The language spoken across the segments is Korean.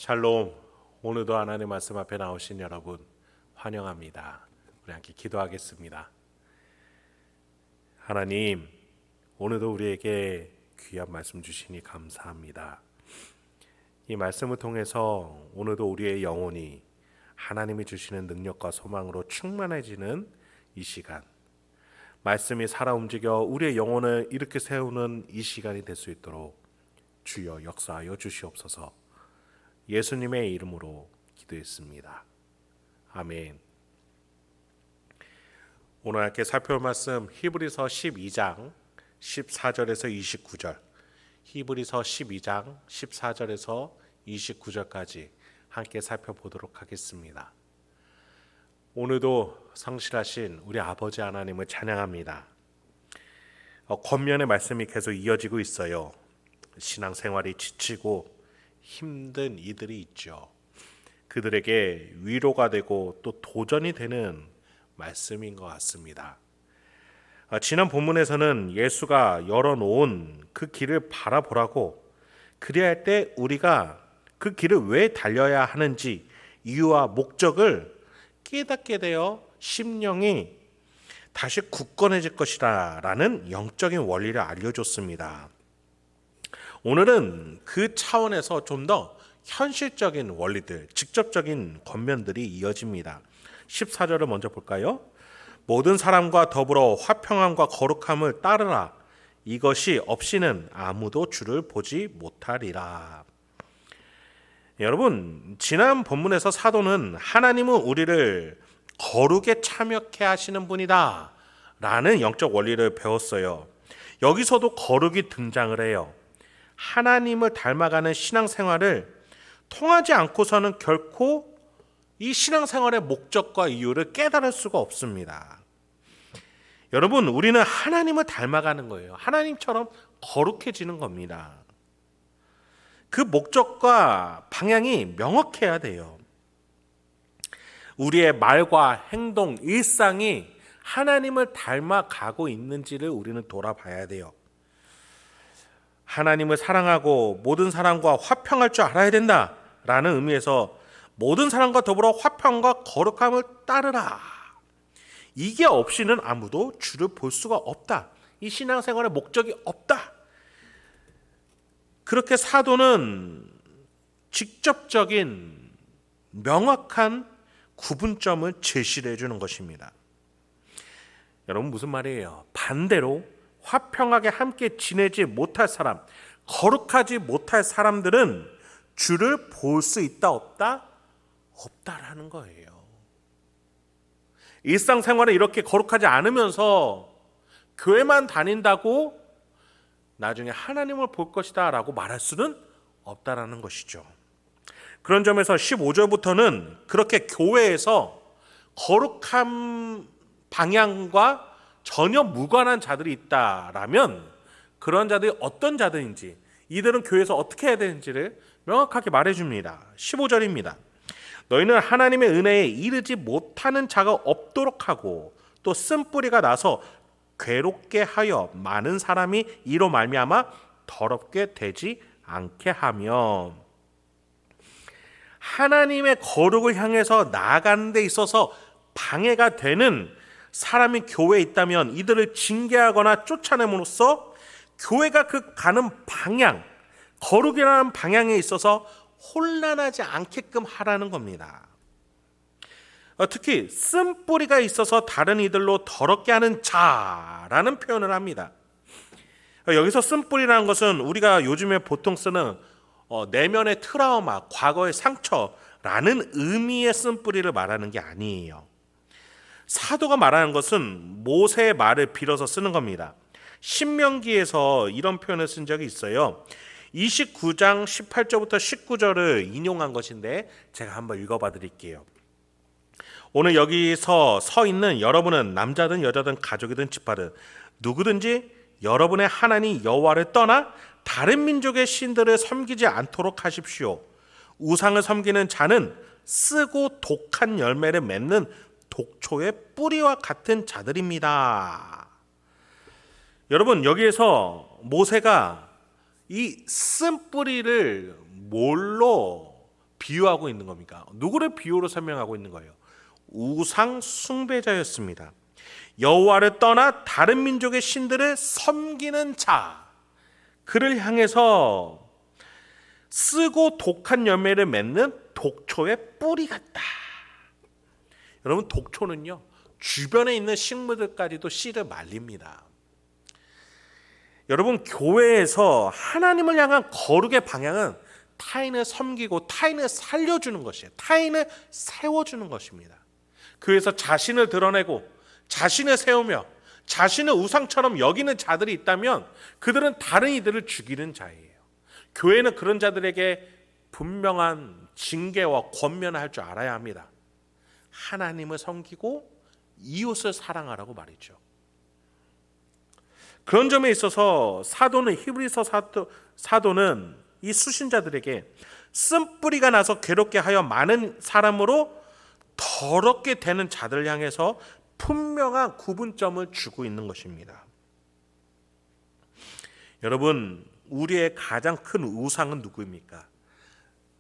샬롬. 오늘도 하나님 말씀 앞에 나오신 여러분 환영합니다. 우리 함께 기도하겠습니다. 하나님, 오늘도 우리에게 귀한 말씀 주시니 감사합니다. 이 말씀을 통해서 오늘도 우리의 영혼이 하나님이 주시는 능력과 소망으로 충만해지는 이 시간, 말씀이 살아 움직여 우리의 영혼을 이렇게 세우는 이 시간이 될 수 있도록 주여 역사하여 주시옵소서. 예수님의 이름으로 기도했습니다. 아멘. 오늘 함께 살펴볼 말씀 히브리서 12장 14절에서 29절, 히브리서 12장 14절에서 29절까지 함께 살펴보도록 하겠습니다. 오늘도 성실하신 우리 아버지 하나님을 찬양합니다. 권면의 말씀이 계속 이어지고 있어요. 신앙생활이 지치고 힘든 이들이 있죠. 그들에게 위로가 되고 또 도전이 되는 말씀인 것 같습니다. 지난 본문에서는 예수가 열어놓은 그 길을 바라보라고, 그래야 할 때 우리가 그 길을 왜 달려야 하는지 이유와 목적을 깨닫게 되어 심령이 다시 굳건해질 것이다 라는 영적인 원리를 알려줬습니다. 오늘은 그 차원에서 좀 더 현실적인 원리들, 직접적인 권면들이 이어집니다. 14절을 먼저 볼까요? 모든 사람과 더불어 화평함과 거룩함을 따르라. 이것이 없이는 아무도 주를 보지 못하리라. 여러분, 지난 본문에서 사도는 하나님은 우리를 거룩에 참여케 하시는 분이다 라는 영적 원리를 배웠어요. 여기서도 거룩이 등장을 해요. 하나님을 닮아가는 신앙생활을 통하지 않고서는 결코 이 신앙생활의 목적과 이유를 깨달을 수가 없습니다. 여러분, 우리는 하나님을 닮아가는 거예요. 하나님처럼 거룩해지는 겁니다. 그 목적과 방향이 명확해야 돼요. 우리의 말과 행동, 일상이 하나님을 닮아가고 있는지를 우리는 돌아봐야 돼요. 하나님을 사랑하고 모든 사람과 화평할 줄 알아야 된다라는 의미에서 모든 사람과 더불어 화평과 거룩함을 따르라. 이게 없이는 아무도 주를 볼 수가 없다. 이 신앙생활의 목적이 없다. 그렇게 사도는 직접적인 명확한 구분점을 제시해 주는 것입니다. 여러분, 무슨 말이에요? 반대로 화평하게 함께 지내지 못할 사람, 거룩하지 못할 사람들은 주를 볼 수 있다 없다? 없다라는 거예요. 일상생활에 이렇게 거룩하지 않으면서 교회만 다닌다고 나중에 하나님을 볼 것이다 라고 말할 수는 없다라는 것이죠. 그런 점에서 15절부터는 그렇게 교회에서 거룩한 방향과 전혀 무관한 자들이 있다라면 그런 자들이 어떤 자들인지, 이들은 교회에서 어떻게 해야 되는지를 명확하게 말해줍니다. 15절입니다. 너희는 하나님의 은혜에 이르지 못하는 자가 없도록 하고 또 쓴뿌리가 나서 괴롭게 하여 많은 사람이 이로 말미암아 더럽게 되지 않게 하며, 하나님의 거룩을 향해서 나아가는 데 있어서 방해가 되는 사람이 교회에 있다면 이들을 징계하거나 쫓아냄으로써 교회가 그 가는 방향, 거룩이라는 방향에 있어서 혼란하지 않게끔 하라는 겁니다. 특히 쓴뿌리가 있어서 다른 이들로 더럽게 하는 자라는 표현을 합니다. 여기서 쓴뿌리라는 것은 우리가 요즘에 보통 쓰는 내면의 트라우마, 과거의 상처라는 의미의 쓴뿌리를 말하는 게 아니에요. 사도가 말하는 것은 모세의 말을 빌어서 쓰는 겁니다. 신명기에서 이런 표현을 쓴 적이 있어요. 29장 18절부터 19절을 인용한 것인데 제가 한번 읽어봐 드릴게요. 오늘 여기서 서 있는 여러분은 남자든 여자든 가족이든 지파든 누구든지 여러분의 하나님 여호와를 떠나 다른 민족의 신들을 섬기지 않도록 하십시오. 우상을 섬기는 자는 쓰고 독한 열매를 맺는 독초의 뿌리와 같은 자들입니다. 여러분, 여기에서 모세가 이 쓴뿌리를 뭘로 비유하고 있는 겁니까? 누구를 비유로 설명하고 있는 거예요? 우상 숭배자였습니다. 여호와를 떠나 다른 민족의 신들을 섬기는 자, 그를 향해서 쓰고 독한 열매를 맺는 독초의 뿌리 같다. 여러분, 독초는요, 주변에 있는 식물들까지도 씨를 말립니다. 여러분, 교회에서 하나님을 향한 거룩의 방향은 타인을 섬기고 타인을 살려주는 것이에요. 타인을 세워주는 것입니다. 교회에서 자신을 드러내고 자신을 세우며 자신을 우상처럼 여기는 자들이 있다면 그들은 다른 이들을 죽이는 자예요. 교회는 그런 자들에게 분명한 징계와 권면을 할 줄 알아야 합니다. 하나님을 섬기고 이웃을 사랑하라고 말이죠. 그런 점에 있어서 사도는, 히브리서 사도는 이 수신자들에게 쓴뿌리가 나서 괴롭게 하여 많은 사람으로 더럽게 되는 자들을 향해서 분명한 구분점을 주고 있는 것입니다. 여러분, 우리의 가장 큰 우상은 누구입니까?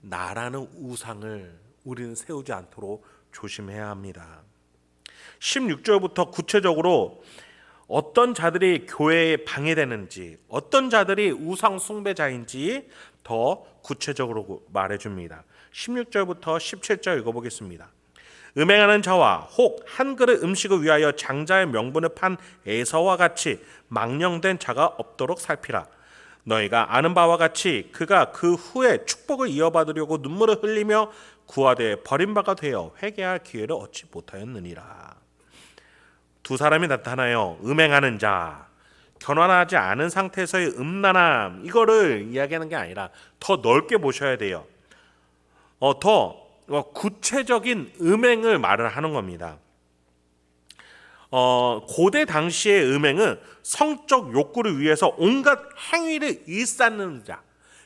나라는 우상을 우리는 세우지 않도록 조심해야 합니다. 16절부터 구체적으로 어떤 자들이 교회에 방해되는지, 어떤 자들이 우상 숭배자인지 더 구체적으로 말해줍니다. 16절부터 17절 읽어보겠습니다. 음행하는 자와 혹 한 그릇 음식을 위하여 장자의 명분을 판 에서와 같이 망령된 자가 없도록 살피라. 너희가 아는 바와 같이 그가 그 후에 축복을 이어받으려고 눈물을 흘리며 구하되 버림바가 되어 회개할 기회를 얻지 못하였느니라. 두 사람이 나타나요. 음행하는 자, 견환하지 않은 상태에서의 음란함, 이거를 이야기하는 게 아니라 더 넓게 보셔야 돼요. 더 구체적인 음행을 말을 하는 겁니다. 고대 당시의 음행은 성적 욕구를 위해서 온갖 행위를 일삼는 자,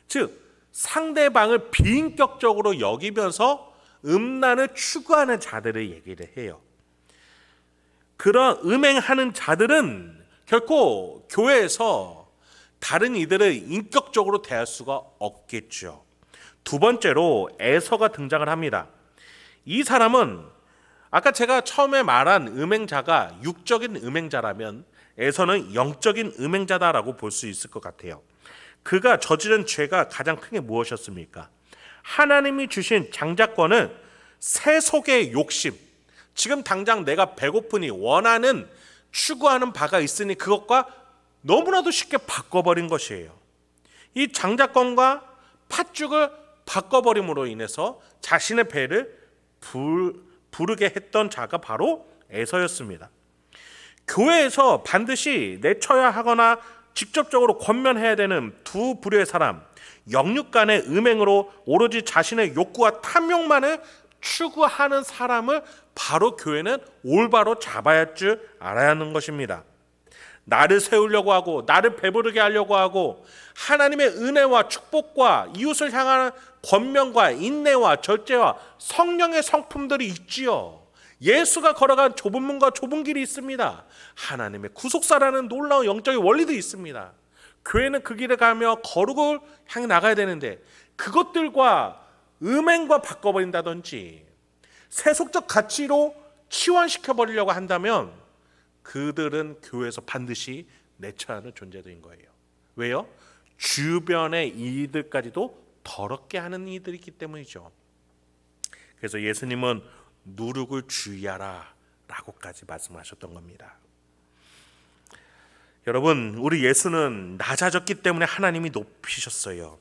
즉 상대방을 비인격적으로 여기면서 음란을 추구하는 자들을 얘기를 해요. 그런 음행하는 자들은 결코 교회에서 다른 이들을 인격적으로 대할 수가 없겠죠. 두 번째로 에서가 등장을 합니다. 이 사람은 아까 제가 처음에 말한 음행자가 육적인 음행자라면 에서는 영적인 음행자다라고 볼 수 있을 것 같아요. 그가 저지른 죄가 가장 큰 게 무엇이었습니까? 하나님이 주신 장자권은 세속의 욕심, 지금 당장 내가 배고프니 원하는 추구하는 바가 있으니 그것과 너무나도 쉽게 바꿔버린 것이에요. 이 장자권과 팥죽을 바꿔버림으로 인해서 자신의 배를 부르게 했던 자가 바로 에서였습니다. 교회에서 반드시 내쳐야 하거나 직접적으로 권면해야 되는 두 부류의 사람, 영육 간의 음행으로 오로지 자신의 욕구와 탐욕만을 추구하는 사람을 바로 교회는 올바로 잡아야 할 줄 알아야 하는 것입니다. 나를 세우려고 하고 나를 배부르게 하려고 하고 하나님의 은혜와 축복과 이웃을 향하는 권면과 인내와 절제와 성령의 성품들이 있지요. 예수가 걸어간 좁은 문과 좁은 길이 있습니다. 하나님의 구속사라는 놀라운 영적인 원리도 있습니다. 교회는 그 길을 가며 거룩을 향해 나가야 되는데 그것들과 음행과 바꿔버린다든지 세속적 가치로 치환시켜버리려고 한다면 그들은 교회에서 반드시 내쳐야 하는 존재들인 거예요. 왜요? 주변의 이들까지도 더럽게 하는 이들이 있기 때문이죠. 그래서 예수님은 누룩을 주의하라 라고까지 말씀하셨던 겁니다. 여러분, 우리 예수는 낮아졌기 때문에 하나님이 높이셨어요.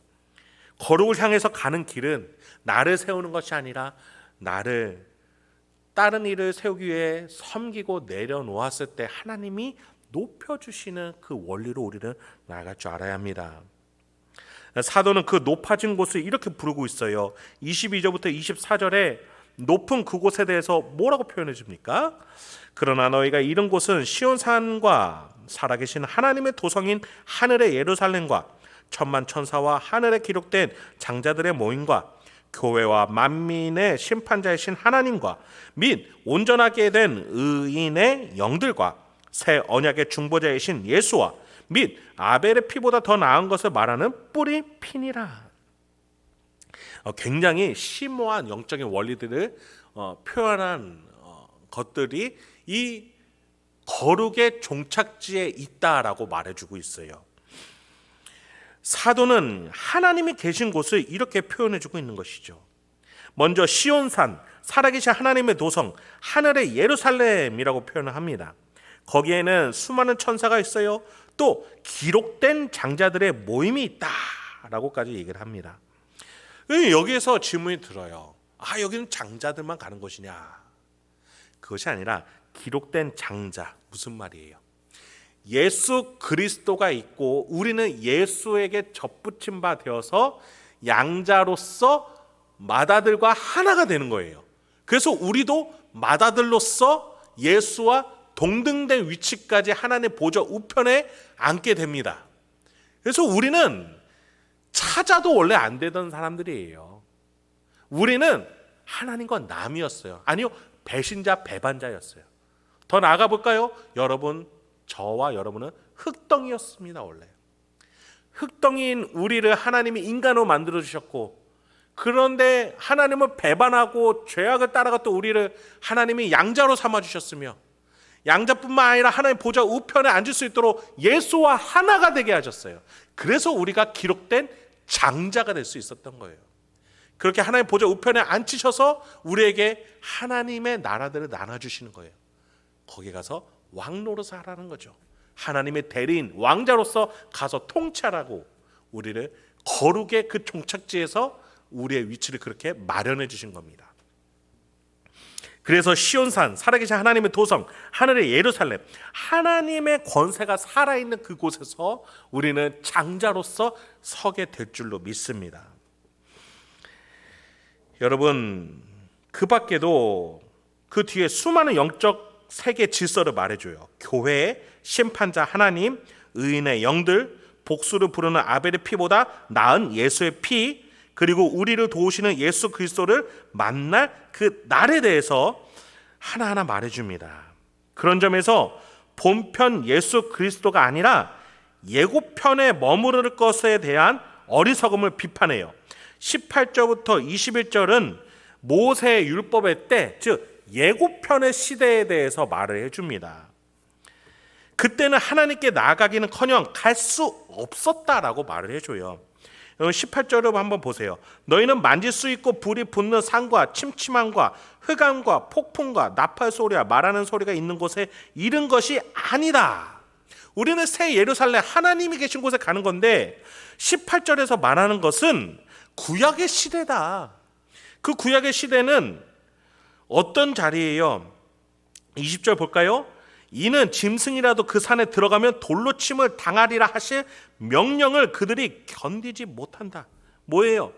거룩을 향해서 가는 길은 나를 세우는 것이 아니라 나를 다른 일을 세우기 위해 섬기고 내려놓았을 때 하나님이 높여주시는 그 원리로 우리는 나아갈 줄 알아야 합니다. 사도는 그 높아진 곳을 이렇게 부르고 있어요. 22절부터 24절에 높은 그곳에 대해서 뭐라고 표현해 줍니까? 그러나 너희가 이른 곳은 시온산과 살아계신 하나님의 도성인 하늘의 예루살렘과 천만 천사와 하늘에 기록된 장자들의 모임과 교회와 만민의 심판자이신 하나님과 및 온전하게 된 의인의 영들과 새 언약의 중보자이신 예수와 및 아벨의 피보다 더 나은 것을 말하는 뿌리 피니라. 굉장히 심오한 영적인 원리들을 표현한 것들이 이 거룩의 종착지에 있다라고 말해주고 있어요. 사도는 하나님이 계신 곳을 이렇게 표현해주고 있는 것이죠. 먼저 시온산, 살아계신 하나님의 도성, 하늘의 예루살렘이라고 표현을 합니다. 거기에는 수많은 천사가 있어요. 또 기록된 장자들의 모임이 있다라고까지 얘기를 합니다. 여기에서 질문이 들어요. 여기는 장자들만 가는 곳이냐? 그것이 아니라 기록된 장자, 무슨 말이에요? 예수 그리스도가 있고 우리는 예수에게 접붙임 바 되어서 양자로서 맏아들과 하나가 되는 거예요. 그래서 우리도 맏아들로서 예수와 동등된 위치까지 하나님의 보좌 우편에 앉게 됩니다. 그래서 우리는 찾아도 원래 안 되던 사람들이에요. 우리는 하나님과 남이었어요. 아니요, 배신자, 배반자였어요. 더 나아가 볼까요? 여러분, 저와 여러분은 흙덩이였습니다. 원래 흙덩이인 우리를 하나님이 인간으로 만들어 주셨고, 그런데 하나님을 배반하고 죄악을 따라갔던 우리를 하나님이 양자로 삼아 주셨으며, 양자뿐만 아니라 하나님 보좌 우편에 앉을 수 있도록 예수와 하나가 되게 하셨어요. 그래서 우리가 기록된 장자가 될 수 있었던 거예요. 그렇게 하나님 보좌 우편에 앉히셔서 우리에게 하나님의 나라들을 나눠주시는 거예요. 거기 가서 왕 노릇을 하라는 거죠. 하나님의 대리인 왕자로서 가서 통찰하고 우리를 거룩의 그 종착지에서 우리의 위치를 그렇게 마련해 주신 겁니다. 그래서 시온산, 살아계신 하나님의 도성, 하늘의 예루살렘, 하나님의 권세가 살아있는 그곳에서 우리는 장자로서 서게 될 줄로 믿습니다. 여러분, 그 밖에도 그 뒤에 수많은 영적 세계 질서를 말해줘요. 교회, 심판자 하나님, 의인의 영들, 복수를 부르는 아벨의 피보다 나은 예수의 피, 그리고 우리를 도우시는 예수 그리스도를 만날 그 날에 대해서 하나하나 말해줍니다. 그런 점에서 본편 예수 그리스도가 아니라 예고편에 머무를 것에 대한 어리석음을 비판해요. 18절부터 21절은 모세의 율법의 때, 즉 예고편의 시대에 대해서 말을 해줍니다. 그때는 하나님께 나아가기는커녕 갈 수 없었다라고 말을 해줘요. 18절을 한번 보세요. 너희는 만질 수 있고 불이 붙는 산과 침침함과 흑암과 폭풍과 나팔 소리와 말하는 소리가 있는 곳에 이른 것이 아니다. 우리는 새 예루살렘 하나님이 계신 곳에 가는 건데 18절에서 말하는 것은 구약의 시대다. 그 구약의 시대는 어떤 자리예요? 20절 볼까요? 이는 짐승이라도 그 산에 들어가면 돌로 침을 당하리라 하실 명령을 그들이 견디지 못한다. 뭐예요?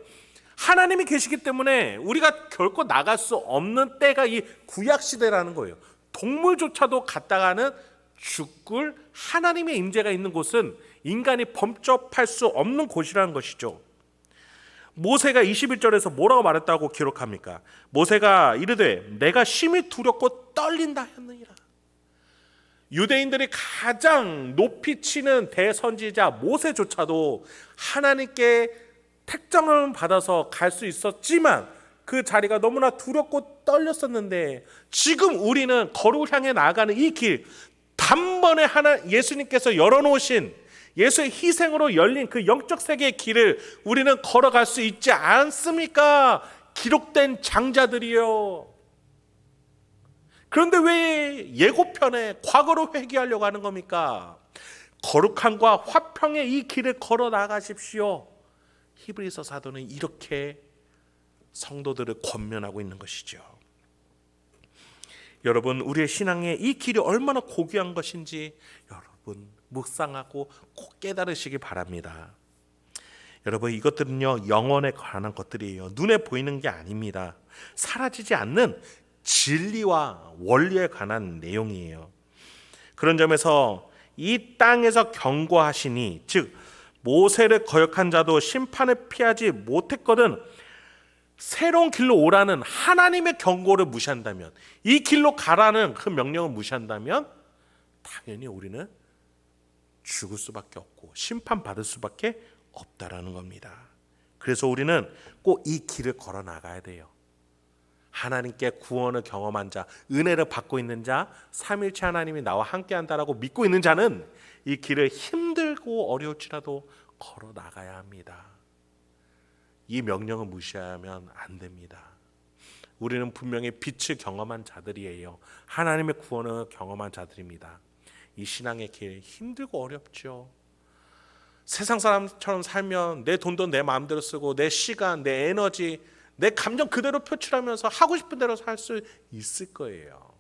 하나님이 계시기 때문에 우리가 결코 나갈 수 없는 때가 이 구약 시대라는 거예요. 동물조차도 갔다가는 죽을 하나님의 임재가 있는 곳은 인간이 범접할 수 없는 곳이라는 것이죠. 모세가 21절에서 뭐라고 말했다고 기록합니까? 모세가 이르되 내가 심히 두렵고 떨린다 했느니라. 유대인들이 가장 높이 치는 대선지자 모세조차도 하나님께 택정을 받아서 갈 수 있었지만 그 자리가 너무나 두렵고 떨렸었는데, 지금 우리는 거룩을 향해 나아가는 이 길, 단번에 예수님께서 열어놓으신 예수의 희생으로 열린 그 영적 세계의 길을 우리는 걸어갈 수 있지 않습니까? 기록된 장자들이요. 그런데 왜 예고편에 과거로 회귀하려고 하는 겁니까? 거룩함과 화평의 이 길을 걸어 나가십시오. 히브리서 사도는 이렇게 성도들을 권면하고 있는 것이죠. 여러분, 우리의 신앙의 이 길이 얼마나 고귀한 것인지 여러분 묵상하고 꼭 깨달으시기 바랍니다. 여러분, 이것들은요 영원에 관한 것들이에요. 눈에 보이는 게 아닙니다. 사라지지 않는 진리와 원리에 관한 내용이에요. 그런 점에서 이 땅에서 경고하시니, 즉 모세를 거역한 자도 심판을 피하지 못했거든 새로운 길로 오라는 하나님의 경고를 무시한다면, 이 길로 가라는 그 명령을 무시한다면 당연히 우리는 죽을 수밖에 없고 심판받을 수밖에 없다라는 겁니다. 그래서 우리는 꼭 이 길을 걸어 나가야 돼요. 하나님께 구원을 경험한 자, 은혜를 받고 있는 자, 삼일체 하나님이 나와 함께한다라고 믿고 있는 자는 이 길을 힘들고 어려울지라도 걸어 나가야 합니다. 이 명령을 무시하면 안 됩니다. 우리는 분명히 빛을 경험한 자들이에요. 하나님의 구원을 경험한 자들입니다. 이 신앙의 길 힘들고 어렵죠. 세상 사람처럼 살면 내 돈도 내 마음대로 쓰고 내 시간, 내 에너지, 내 감정 그대로 표출하면서 하고 싶은 대로 살 수 있을 거예요.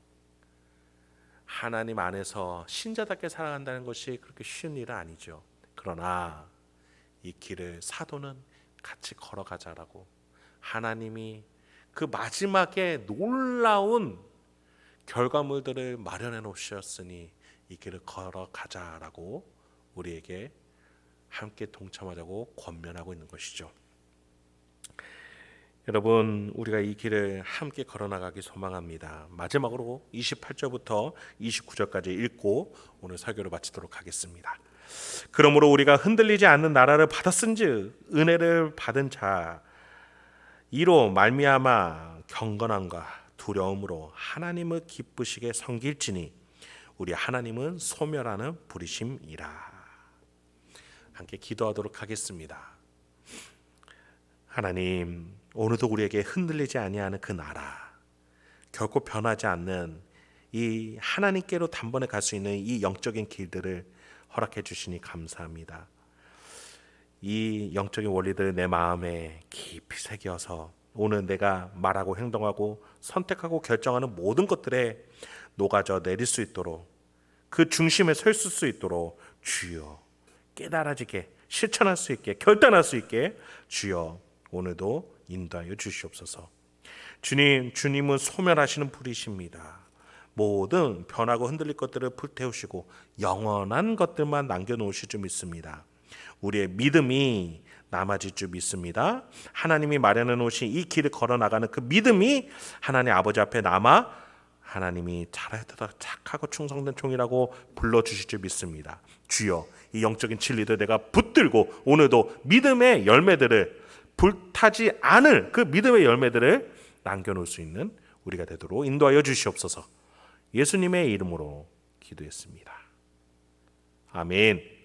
하나님 안에서 신자답게 살아간다는 것이 그렇게 쉬운 일은 아니죠. 그러나 이 길을 사도는 같이 걸어가자라고 하나님이 그 마지막에 놀라운 결과물들을 마련해 놓으셨으니 이 길을 걸어가자라고 우리에게 함께 동참하자고 권면하고 있는 것이죠. 여러분, 우리가 이 길을 함께 걸어나가기 소망합니다. 마지막으로 28절부터 29절까지 읽고 오늘 설교를 마치도록 하겠습니다. 그러므로 우리가 흔들리지 않는 나라를 받았은즉 은혜를 받은 자 이로 말미암아 경건함과 두려움으로 하나님을 기쁘시게 섬길지니 우리 하나님은 소멸하는 불이심이라. 함께 기도하도록 하겠습니다. 하나님, 오늘도 우리에게 흔들리지 아니하는 그 나라, 결코 변하지 않는 이 하나님께로 단번에 갈 수 있는 이 영적인 길들을 허락해 주시니 감사합니다. 이 영적인 원리들을 내 마음에 깊이 새겨서 오늘 내가 말하고 행동하고 선택하고 결정하는 모든 것들에 녹아져 내릴 수 있도록 그 중심에 설 수 있도록 주여 깨달아지게 실천할 수 있게 결단할 수 있게 주여 오늘도 인도하여 주시옵소서. 주님, 주님은 소멸하시는 불이십니다. 모든 변하고 흔들릴 것들을 불태우시고 영원한 것들만 남겨놓으실 줄 믿습니다. 우리의 믿음이 남아질 줄 믿습니다. 하나님이 마련해 놓으신 이 길을 걸어나가는 그 믿음이 하나님 아버지 앞에 남아 하나님이 잘하다 착하고 충성된 종이라고 불러주실 줄 믿습니다. 주여, 이 영적인 진리들 내가 붙들고 오늘도 믿음의 열매들을 불타지 않을 그 믿음의 열매들을 남겨놓을 수 있는 우리가 되도록 인도하여 주시옵소서. 예수님의 이름으로 기도했습니다. 아멘.